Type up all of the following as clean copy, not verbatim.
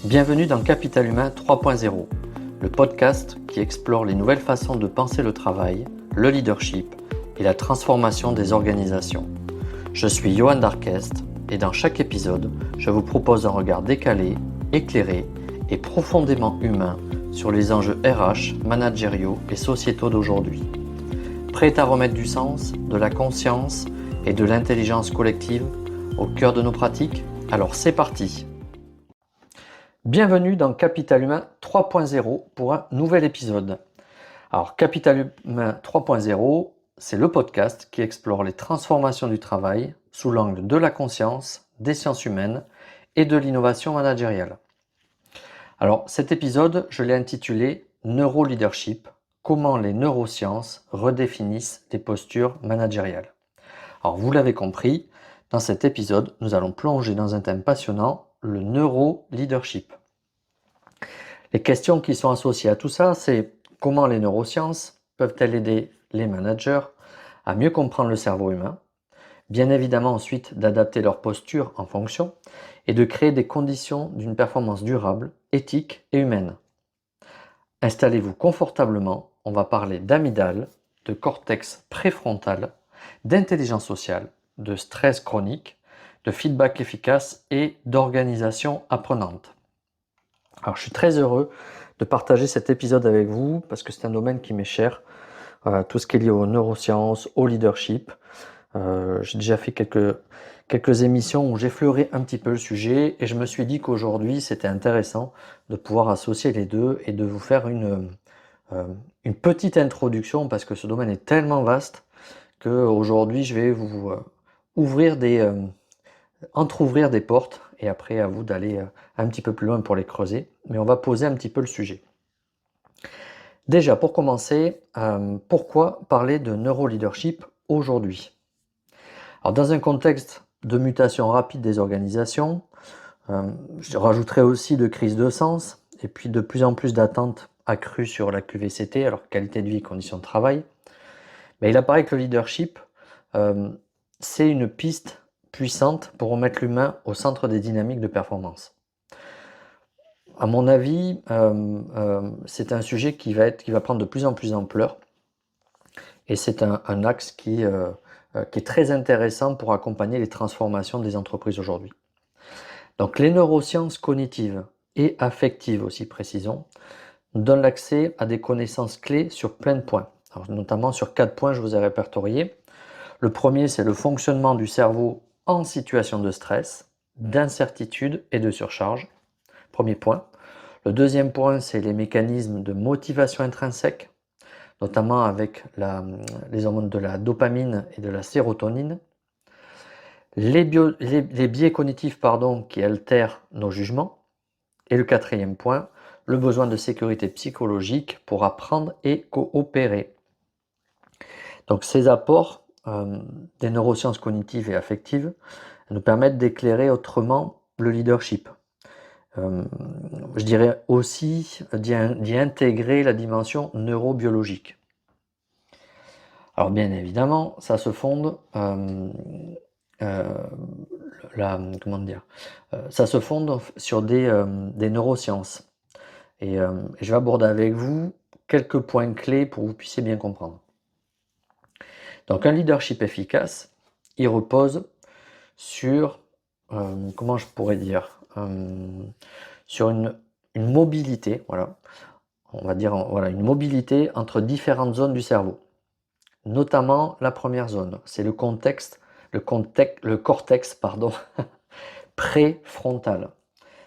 Bienvenue dans Capital Humain 3.0, le podcast qui explore les nouvelles façons de penser le travail, le leadership et la transformation des organisations. Je suis Johan Darquest et dans chaque épisode, je vous propose un regard décalé, éclairé et profondément humain sur les enjeux RH, managériaux et sociétaux d'aujourd'hui. Prêt à remettre du sens, de la conscience et de l'intelligence collective au cœur de nos pratiques? Alors c'est parti! Bienvenue dans Capital Humain 3.0 pour un nouvel épisode. Alors Capital Humain 3.0, c'est le podcast qui explore les transformations du travail sous l'angle de la conscience, des sciences humaines et de l'innovation managériale. Alors cet épisode, je l'ai intitulé Neuroleadership, comment les neurosciences redéfinissent les postures managériales. Alors vous l'avez compris, dans cet épisode, nous allons plonger dans un thème passionnant, le neuroleadership. Les questions qui sont associées à tout ça, c'est comment les neurosciences peuvent-elles aider les managers à mieux comprendre le cerveau humain, bien évidemment ensuite d'adapter leur posture en fonction et de créer des conditions d'une performance durable, éthique et humaine. Installez-vous confortablement, on va parler d'amygdale, de cortex préfrontal, d'intelligence sociale, de stress chronique, de feedback efficace et d'organisation apprenante. Alors je suis très heureux de partager cet épisode avec vous parce que c'est un domaine qui m'est cher, tout ce qui est lié aux neurosciences, au leadership. J'ai déjà fait quelques émissions où j'effleurais un petit peu le sujet et je me suis dit qu'aujourd'hui c'était intéressant de pouvoir associer les deux et de vous faire une petite introduction parce que ce domaine est tellement vaste qu'aujourd'hui je vais vous entrouvrir des portes et après à vous d'aller un petit peu plus loin pour les creuser, mais on va poser un petit peu le sujet. Déjà pour commencer, pourquoi parler de neuroleadership aujourd'hui? Alors dans un contexte de mutation rapide des organisations, je rajouterai aussi de crise de sens et puis de plus en plus d'attentes accrues sur la QVCT, alors qualité de vie et conditions de travail. Mais il apparaît que le leadership, c'est une piste puissante pour remettre l'humain au centre des dynamiques de performance. À mon avis, c'est un sujet qui va prendre de plus en plus d'ampleur et c'est un axe qui est très intéressant pour accompagner les transformations des entreprises aujourd'hui. Donc les neurosciences cognitives et affectives aussi, précisons, donnent l'accès à des connaissances clés sur plein de points. Alors, notamment sur 4 points, je vous ai répertorié. Le premier, c'est le fonctionnement du cerveau en situation de stress, d'incertitude et de surcharge. Premier point. Le deuxième point, c'est les mécanismes de motivation intrinsèque, notamment avec les hormones de la dopamine et de la sérotonine. Les biais cognitifs qui altèrent nos jugements. Et le quatrième point, le besoin de sécurité psychologique pour apprendre et coopérer. Donc ces apports des neurosciences cognitives et affectives nous permettent d'éclairer autrement le leadership. Je dirais aussi d'y intégrer la dimension neurobiologique. Alors bien évidemment, ça se fonde ça se fonde sur des neurosciences. Et je vais aborder avec vous quelques points clés pour que vous puissiez bien comprendre. Donc un leadership efficace, il repose sur, comment je pourrais dire, sur une mobilité, voilà, on va dire une mobilité entre différentes zones du cerveau. Notamment la première zone, c'est le cortex préfrontal.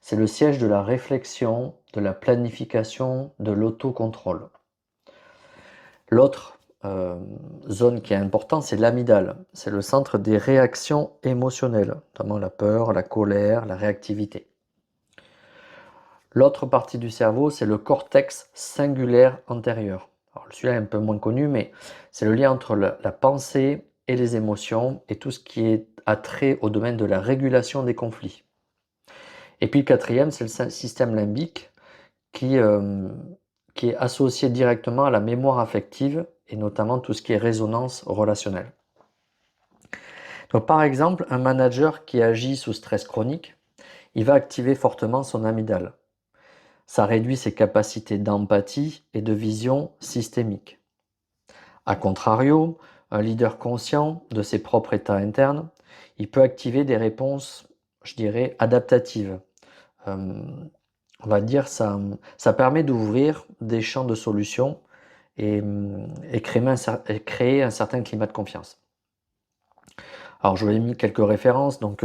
C'est le siège de la réflexion, de la planification, de l'autocontrôle. L'autre zone qui est importante, c'est l'amygdale. C'est le centre des réactions émotionnelles, notamment la peur, la colère, la réactivité. L'autre partie du cerveau, c'est le cortex singulaire antérieur. Alors, celui-là est un peu moins connu, mais c'est le lien entre la pensée et les émotions et tout ce qui est attrait au domaine de la régulation des conflits. Et puis le quatrième, c'est le système limbique qui est associé directement à la mémoire affective et notamment tout ce qui est résonance relationnelle. Donc par exemple, un manager qui agit sous stress chronique, il va activer fortement son amygdale. Ça réduit ses capacités d'empathie et de vision systémique. A contrario, un leader conscient de ses propres états internes, il peut activer des réponses, je dirais, adaptatives. Euh, on va dire ça permet d'ouvrir des champs de solutions et créer un certain climat de confiance. Alors je vous ai mis quelques références. Donc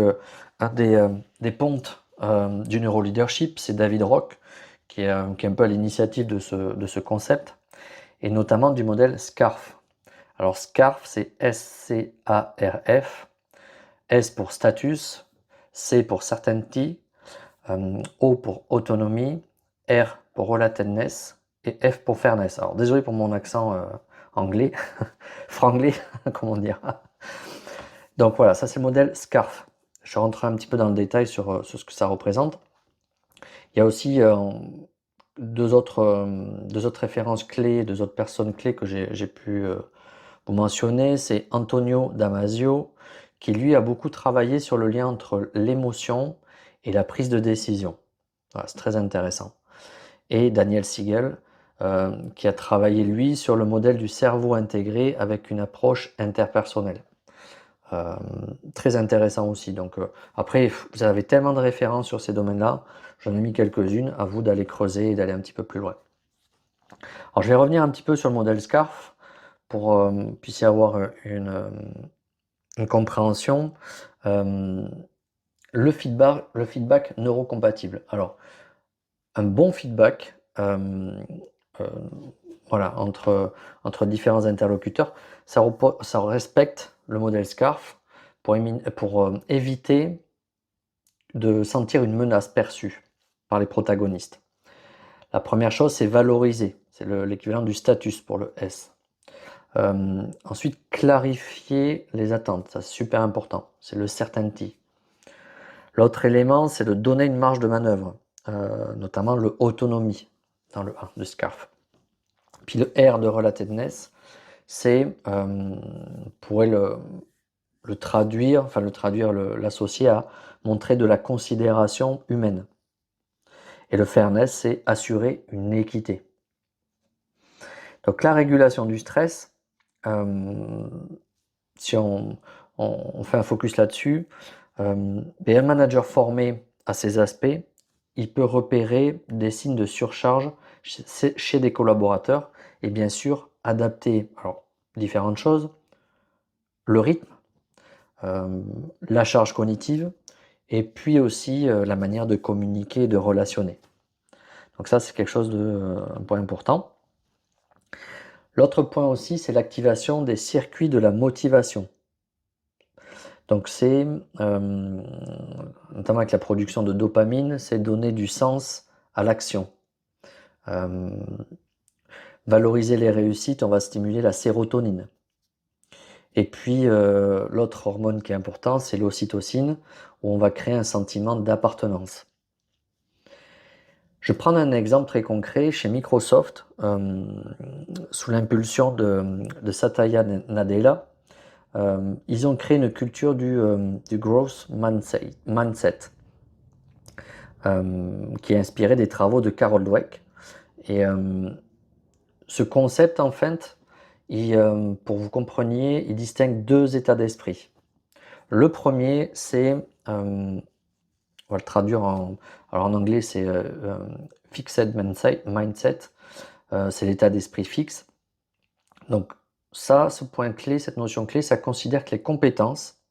un des pontes du neuroleadership, c'est David Rock, qui est un peu à l'initiative de ce concept, et notamment du modèle SCARF. Alors SCARF, c'est S-C-A-R-F, S pour status, C pour certainty, O pour autonomie, R pour relatedness et F pour fairness. Alors désolé pour mon accent anglais, franglais, comment dire. Donc voilà, ça c'est le modèle SCARF. Je rentrerai un petit peu dans le détail sur ce que ça représente. Il y a aussi deux autres références clés, deux autres personnes clés que j'ai pu vous mentionner. C'est Antonio Damasio, qui lui a beaucoup travaillé sur le lien entre l'émotion et la prise de décision. Voilà, c'est très intéressant. Et Daniel Siegel, qui a travaillé lui sur le modèle du cerveau intégré avec une approche interpersonnelle. Très intéressant aussi. Donc après, vous avez tellement de références sur ces domaines-là, j'en ai mis quelques-unes, à vous d'aller creuser et d'aller un petit peu plus loin. Alors je vais revenir un petit peu sur le modèle SCARF pour que vous puissiez avoir une compréhension. Le feedback neurocompatible. Alors, un bon feedback voilà, entre différents interlocuteurs, ça respecte le modèle SCARF pour éviter de sentir une menace perçue par les protagonistes. La première chose, c'est valoriser. C'est l'équivalent du status pour le S. Ensuite, clarifier les attentes. Ça, c'est super important. C'est le certainty. L'autre élément, c'est de donner une marge de manœuvre, notamment le autonomie dans le A de SCARF. Puis le R de relatedness, c'est, pourrait le traduire, l'associer à montrer de la considération humaine. Et le fairness, c'est assurer une équité. Donc la régulation du stress, si on fait un focus là-dessus, un manager formé à ces aspects, il peut repérer des signes de surcharge chez des collaborateurs et bien sûr adapter différentes choses, le rythme, la charge cognitive et puis aussi la manière de communiquer et de relationner. Donc ça, c'est quelque chose un point important. L'autre point aussi, c'est l'activation des circuits de la motivation. Donc c'est, notamment avec la production de dopamine, c'est donner du sens à l'action. Valoriser les réussites, on va stimuler la sérotonine. Et puis l'autre hormone qui est importante, c'est l'ocytocine, où on va créer un sentiment d'appartenance. Je vais prendre un exemple très concret chez Microsoft, sous l'impulsion de Satya Nadella. Ils ont créé une culture du growth mindset qui est inspiré des travaux de Carol Dweck. Et ce concept, en fait, pour vous compreniez, il distingue deux états d'esprit. Le premier, c'est, on va le traduire en anglais, c'est fixed mindset, c'est l'état d'esprit fixe. Donc ça, ce point clé, cette notion clé, ça considère que les compétences,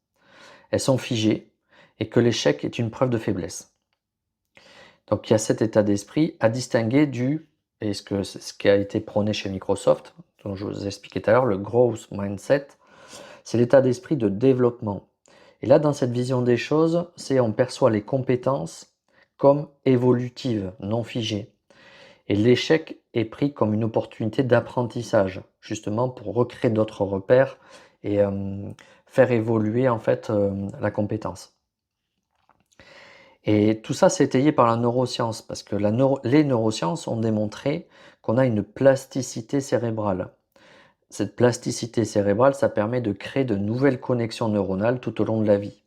elles sont figées et que l'échec est une preuve de faiblesse. Donc il y a cet état d'esprit à distinguer et ce qui a été prôné chez Microsoft, dont je vous ai expliqué tout à l'heure, le growth mindset, c'est l'état d'esprit de développement. Et là, dans cette vision des choses, on perçoit les compétences comme évolutives, non figées. Et l'échec est pris comme une opportunité d'apprentissage, justement pour recréer d'autres repères et faire évoluer en fait la compétence. Et tout ça, c'est étayé par la neuroscience, parce que les neurosciences ont démontré qu'on a une plasticité cérébrale. Cette plasticité cérébrale, ça permet de créer de nouvelles connexions neuronales tout au long de la vie.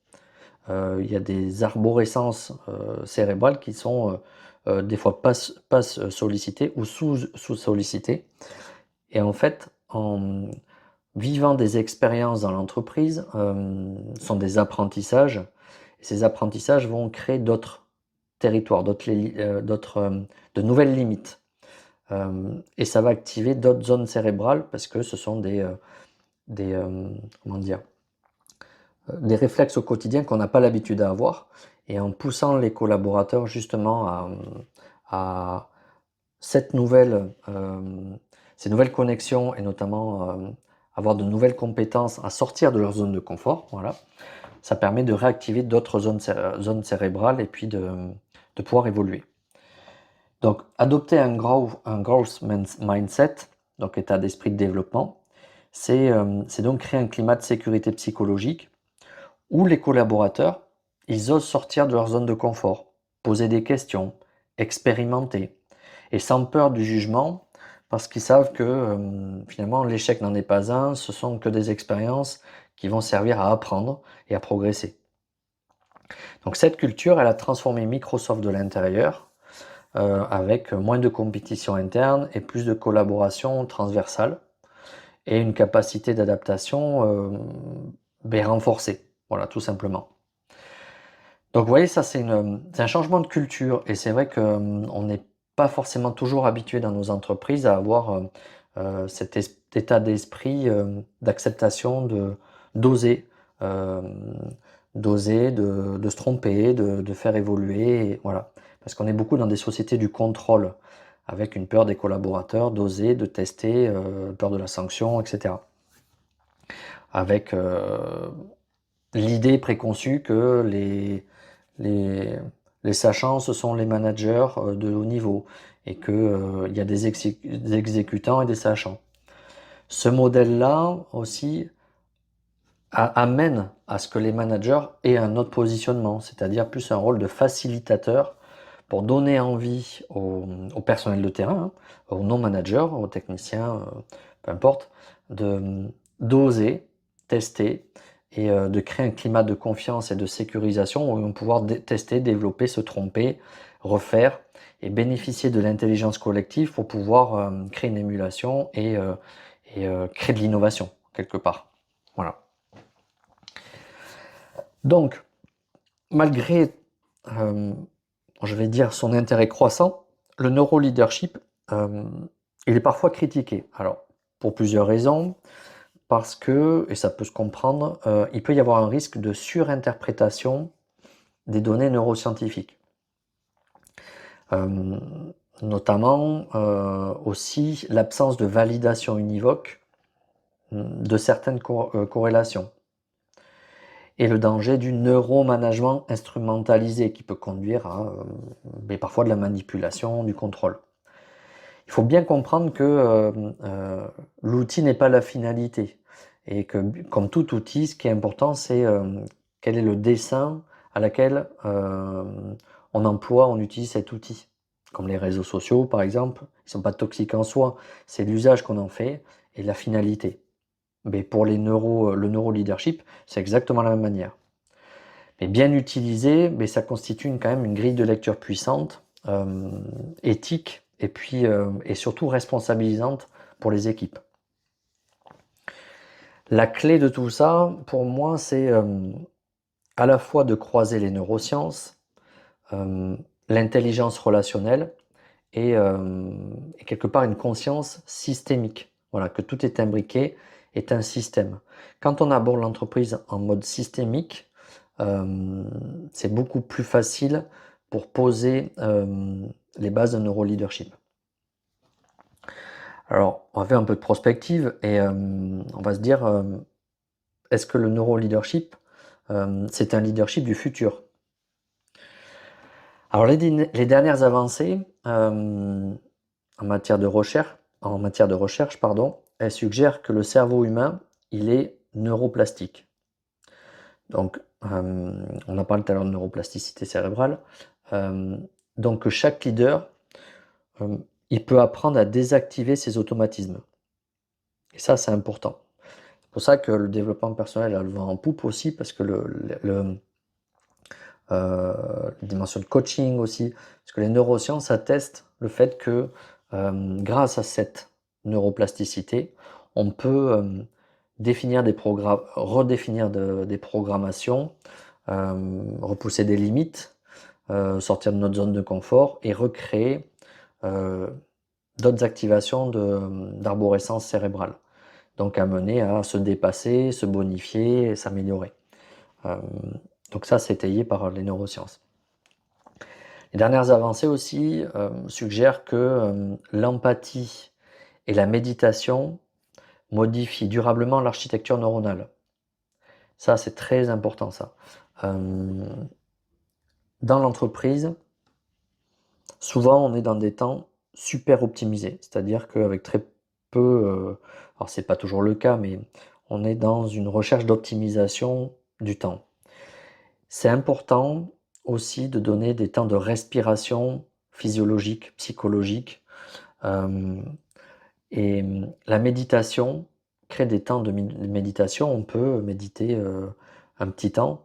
il y a des arborescences cérébrales qui sont des fois pas sollicitées ou sous-sollicitées. Et en fait, en vivant des expériences dans l'entreprise, sont des apprentissages. Et ces apprentissages vont créer d'autres territoires, de nouvelles limites. Et ça va activer d'autres zones cérébrales parce que ce sont comment dire, des réflexes au quotidien qu'on n'a pas l'habitude à avoir. Et en poussant les collaborateurs justement à cette nouvelle, ces nouvelles connexions et notamment avoir de nouvelles compétences à sortir de leur zone de confort, voilà, ça permet de réactiver d'autres zones cérébrales et puis de pouvoir évoluer. Donc, adopter un growth mindset, donc état d'esprit de développement, c'est donc créer un climat de sécurité psychologique où les collaborateurs, ils osent sortir de leur zone de confort, poser des questions, expérimenter, et sans peur du jugement, parce qu'ils savent que finalement l'échec n'en est pas un, ce sont que des expériences qui vont servir à apprendre et à progresser. Donc cette culture, elle a transformé Microsoft de l'intérieur, avec moins de compétition interne et plus de collaboration transversale, et une capacité d'adaptation renforcée, voilà, tout simplement. Donc vous voyez, ça c'est un changement de culture, et c'est vrai qu'on n'est pas forcément toujours habitué dans nos entreprises à avoir cet état d'esprit d'acceptation, d'oser, euh, d'oser, de se tromper, de faire évoluer, et voilà. Parce qu'on est beaucoup dans des sociétés du contrôle, avec une peur des collaborateurs, d'oser, de tester, peur de la sanction, etc. Avec l'idée préconçue que les, les sachants, ce sont les managers de haut niveau, et qu'il y a des exécutants et des sachants. Ce modèle-là aussi amène à ce que les managers aient un autre positionnement, c'est-à-dire plus un rôle de facilitateur pour donner envie au personnel de terrain, aux non-managers, aux techniciens, peu importe, d'oser, tester et de créer un climat de confiance et de sécurisation où ils vont pouvoir tester, développer, se tromper, refaire et bénéficier de l'intelligence collective pour pouvoir créer une émulation et créer de l'innovation quelque part. Voilà. Donc, malgré, je vais dire, son intérêt croissant, le neuroleadership, il est parfois critiqué. Alors, pour plusieurs raisons, parce que, et ça peut se comprendre, il peut y avoir un risque de surinterprétation des données neuroscientifiques. Notamment aussi l'absence de validation univoque de certaines corrélations. Et le danger du neuromanagement instrumentalisé qui peut conduire à parfois de la manipulation, du contrôle. Il faut bien comprendre que l'outil n'est pas la finalité, et que comme tout outil, ce qui est important, c'est quel est le dessein à laquelle on utilise cet outil. Comme les réseaux sociaux par exemple, ils ne sont pas toxiques en soi, c'est l'usage qu'on en fait et la finalité. Mais pour le neuroleadership, c'est exactement la même manière. Mais bien utilisé, ça constitue quand même une grille de lecture puissante, éthique, et puis et surtout responsabilisante pour les équipes. La clé de tout ça, pour moi, c'est à la fois de croiser les neurosciences, l'intelligence relationnelle et quelque part une conscience systémique. Voilà, que tout est imbriqué, est un système. Quand on aborde l'entreprise en mode systémique, c'est beaucoup plus facile pour poser les bases d'un neuroleadership. Alors, on va faire un peu de prospective et on va se dire, est-ce que le neuroleadership, c'est un leadership du futur? Alors, les dernières avancées en matière de recherche, elles suggèrent que le cerveau humain, il est neuroplastique. Donc, on a parlé tout à l'heure de neuroplasticité cérébrale. Donc, chaque leader, il peut apprendre à désactiver ses automatismes. Et ça, c'est important. C'est pour ça que le développement personnel a le vent en poupe aussi, parce que la dimension de coaching aussi, parce que les neurosciences attestent le fait que grâce à cette neuroplasticité, on peut redéfinir des programmations, repousser des limites, sortir de notre zone de confort et recréer d'autres activations d'arborescence cérébrale. Donc amener à se dépasser, se bonifier et s'améliorer. Donc ça, c'est étayé par les neurosciences. Les dernières avancées aussi suggèrent que l'empathie et la méditation modifient durablement l'architecture neuronale. Ça, c'est très important, ça. Dans l'entreprise, souvent, on est dans des temps super optimisés, c'est-à-dire qu'avec très peu, alors c'est pas toujours le cas, mais on est dans une recherche d'optimisation du temps. C'est important aussi de donner des temps de respiration physiologique, psychologique, et la méditation crée des temps de méditation. On peut méditer un petit temps.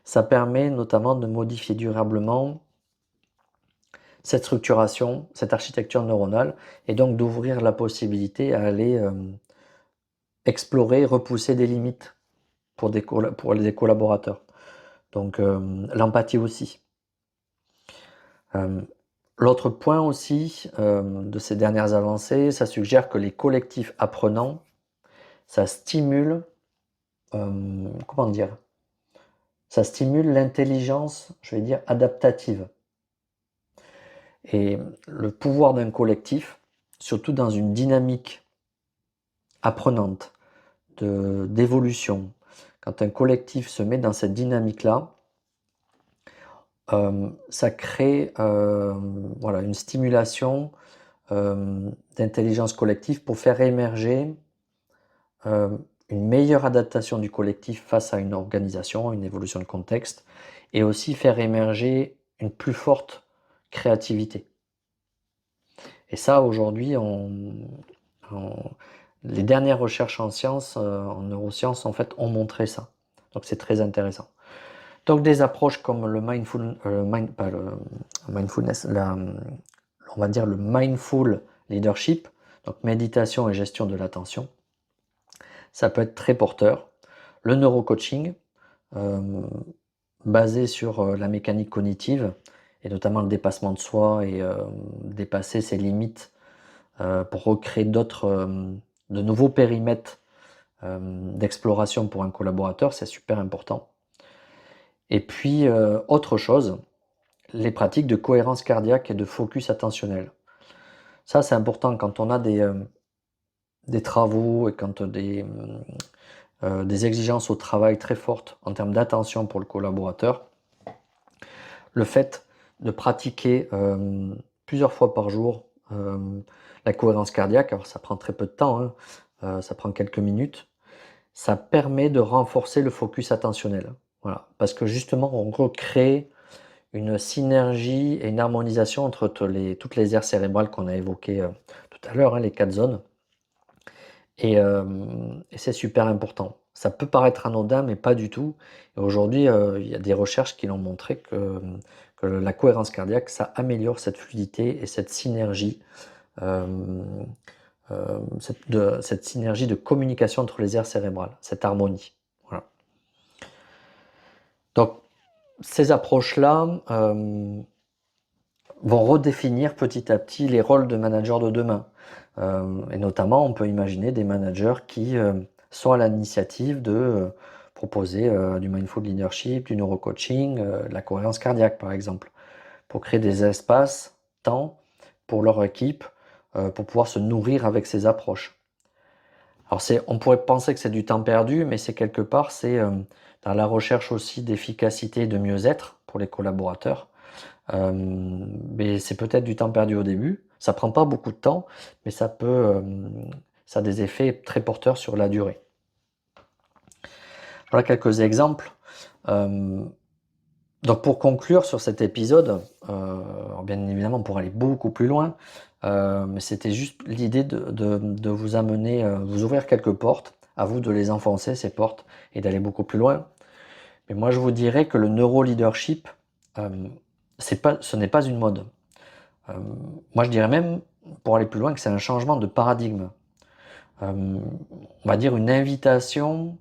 Ça permet notamment de modifier durablement cette structuration, cette architecture neuronale, et donc d'ouvrir la possibilité à aller explorer, repousser des limites pour les collaborateurs. Donc l'empathie aussi. L'autre point aussi de ces dernières avancées, ça suggère que les collectifs apprenants, ça stimule, comment dire, ça stimule l'intelligence, je vais dire, adaptative. Et le pouvoir d'un collectif, surtout dans une dynamique apprenante, d'évolution, quand un collectif se met dans cette dynamique-là, ça crée voilà, une stimulation d'intelligence collective pour faire émerger une meilleure adaptation du collectif face à une organisation, une évolution de contexte, et aussi faire émerger une plus forte créativité. Et ça, aujourd'hui, les dernières recherches en sciences, en neurosciences, en fait, ont montré ça. Donc c'est très intéressant. Donc des approches comme le mindfulness, on va dire le mindful leadership, donc méditation et gestion de l'attention, ça peut être très porteur. Le neurocoaching, basé sur la mécanique cognitive, et notamment le dépassement de soi et dépasser ses limites pour recréer de nouveaux périmètres d'exploration pour un collaborateur, c'est super important. Et puis, autre chose, les pratiques de cohérence cardiaque et de focus attentionnel. Ça, c'est important quand on a des travaux et quand des exigences au travail très fortes en termes d'attention pour le collaborateur. Le fait de pratiquer plusieurs fois par jour la cohérence cardiaque, alors ça prend très peu de temps, ça prend quelques minutes, ça permet de renforcer le focus attentionnel. Voilà, parce que justement, on recrée une synergie et une harmonisation entre toutes les aires cérébrales qu'on a évoquées tout à l'heure, les 4 zones. Et c'est super important. Ça peut paraître anodin, mais pas du tout. Et aujourd'hui, il y a des recherches qui l'ont montré que la cohérence cardiaque, ça améliore cette fluidité et cette synergie, cette synergie de communication entre les aires cérébrales, cette harmonie. Voilà. Donc, ces approches-là vont redéfinir petit à petit les rôles de managers de demain. Et notamment, on peut imaginer des managers qui sont à l'initiative de proposer du mindful leadership, du neurocoaching, de la cohérence cardiaque par exemple, pour créer des espaces, temps pour leur équipe, pour pouvoir se nourrir avec ces approches. Alors on pourrait penser que c'est du temps perdu, mais c'est quelque part, c'est dans la recherche aussi d'efficacité et de mieux-être pour les collaborateurs. Mais c'est peut-être du temps perdu au début. Ça prend pas beaucoup de temps, mais ça a des effets très porteurs sur la durée. Voilà quelques exemples. Donc pour conclure sur cet épisode, bien évidemment pour aller beaucoup plus loin, mais c'était juste l'idée de vous amener, vous ouvrir quelques portes, à vous de les enfoncer ces portes et d'aller beaucoup plus loin. Mais moi, je vous dirais que le neuroleadership, ce n'est pas une mode. Moi, je dirais même, pour aller plus loin, que c'est un changement de paradigme. On va dire une invitation,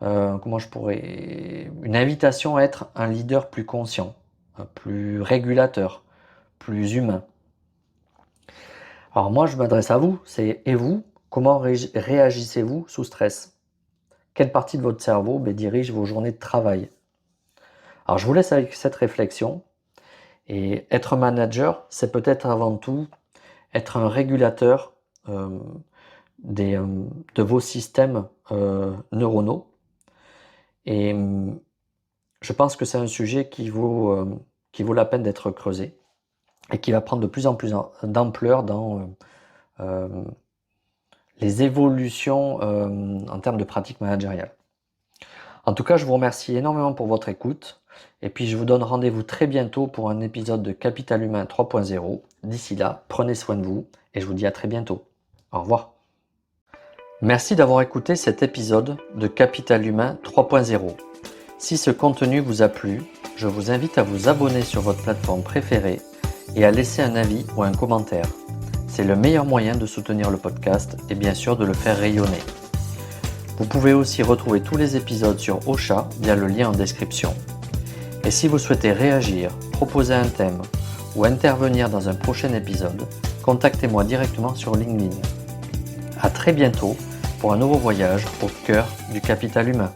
une invitation à être un leader plus conscient, plus régulateur, plus humain. Alors moi, je m'adresse à vous, et vous, comment réagissez-vous sous stress? Quelle partie de votre cerveau dirige vos journées de travail? Alors je vous laisse avec cette réflexion. Et être manager, c'est peut-être avant tout être un régulateur de vos systèmes neuronaux. Et je pense que c'est un sujet qui vaut la peine d'être creusé et qui va prendre de plus en plus d'ampleur dans les évolutions en termes de pratiques managériales. En tout cas, je vous remercie énormément pour votre écoute. Et puis, je vous donne rendez-vous très bientôt pour un épisode de Capital Humain 3.0. D'ici là, prenez soin de vous et je vous dis à très bientôt. Au revoir. Merci d'avoir écouté cet épisode de Capital Humain 3.0. Si ce contenu vous a plu, je vous invite à vous abonner sur votre plateforme préférée et à laisser un avis ou un commentaire. C'est le meilleur moyen de soutenir le podcast et bien sûr de le faire rayonner. Vous pouvez aussi retrouver tous les épisodes sur Ocha via le lien en description. Et si vous souhaitez réagir, proposer un thème ou intervenir dans un prochain épisode, contactez-moi directement sur LinkedIn. À très bientôt pour un nouveau voyage au cœur du capital humain.